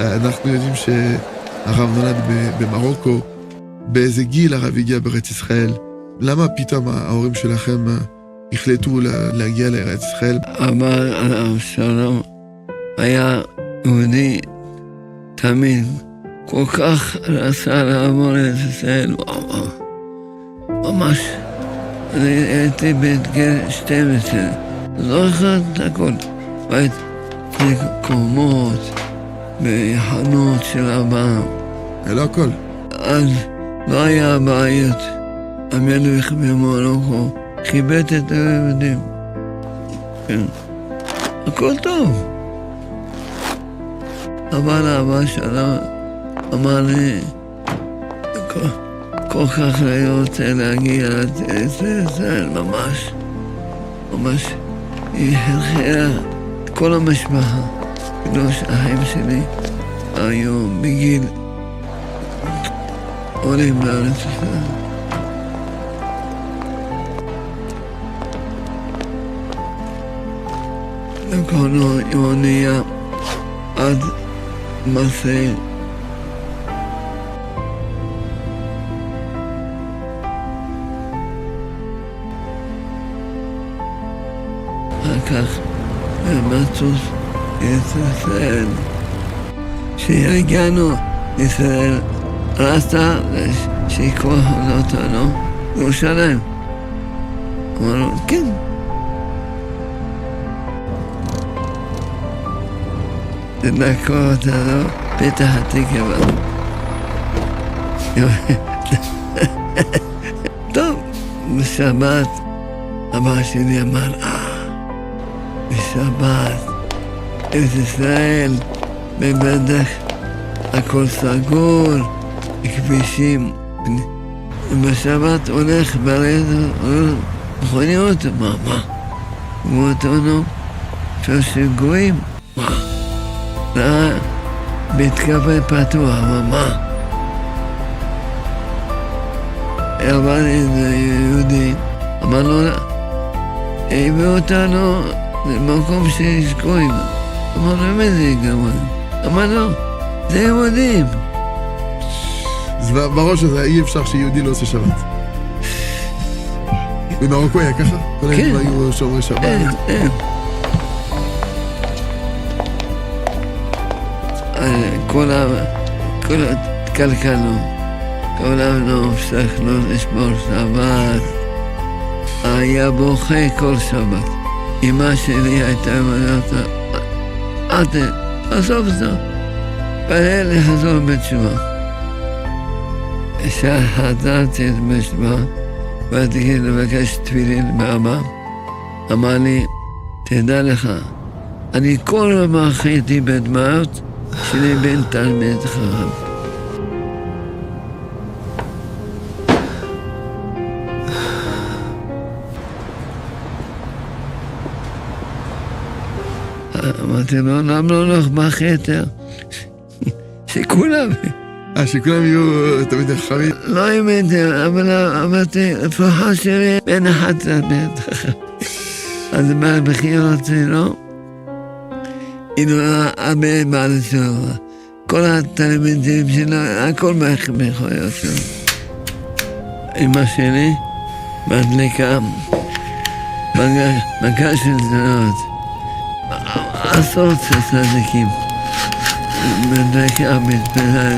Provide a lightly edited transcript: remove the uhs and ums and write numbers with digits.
אנחנו יודעים שהרב נולד במרוקו. באיזה גיל הרב הגיע בארץ ישראל? למה פתאום ההורים שלכם החליטו להגיע לארץ ישראל? אבל הרב שלום היה יהודי תמיד, כל כך רצה לעבור לארץ ישראל, ממש. אני הייתי בגיל 12, לא אחד את הכל. הייתי קומות בחנות של אבא. לא הכל. אז לא היה בעיות. המלך במרוקו חיבט את היהודים. כן. הכל טוב. אבל אבא שלו אמר לי, כל כך לא רוצה להגיע לישראל, ממש. ממש. היא חלחלה את כל המשפחה. כאילו שהאחים שלי היו בגיל עולים לארץ ישראל. לקחנו אונייה עד מרסיי. אחר כך במטוס ישראל. כשהגענו לישראל, רצה שיקחו אותנו לירושלים. אמרנו, כן. לקחו אותנו פתח התקווה. טוב, בשבת אבא שלי אמר, בשבת, ארץ ישראל, בבטח הכל סגור, כבישים. בשבת הולך ברזל, מכוניות, מה? הוא אותנו, שגויים, מה? ראה, מתקבל פתוח, מה? אבל איזה יהודי, אמר לו, הביאו אותנו למקום שיש גויים. אמר לו, מה זה גויים? אמר לו, זה יהודים. אז בראש הזה אי אפשר שיהודי לא עושה שבת. במרוקו היה ככה? כל הימים היו שומרי שבת? אין. כל התקלקלנו, כולנו הפסקנו לשמור שבת. היה בוכה כל שבת. אמא שלי הייתה אומרת, עזוב זאת, פנה לחזור בתשובה. כשחזרתי בתשובה, באתי לבקש תפילין מאבא, אמר לי, תדע לך, אני כל הזמן חייתי בדמעות שלי בן תלמיד חכם. אמרתי לו, למה לא לך בחטא? שכולם... שכולם יהיו תמיד חכמים? לא האמנתי, אבל אמרתי, לפחות שלי בן אחד תלמיד חכם. אז בבחירות שלו, אילו הרבה בעל שלו, כל התלמידים שלו, הכל מחויות שלו. אמא שלי מדליקה מגש של זנות, עשרות צדיקים, מדליקה מתפלה,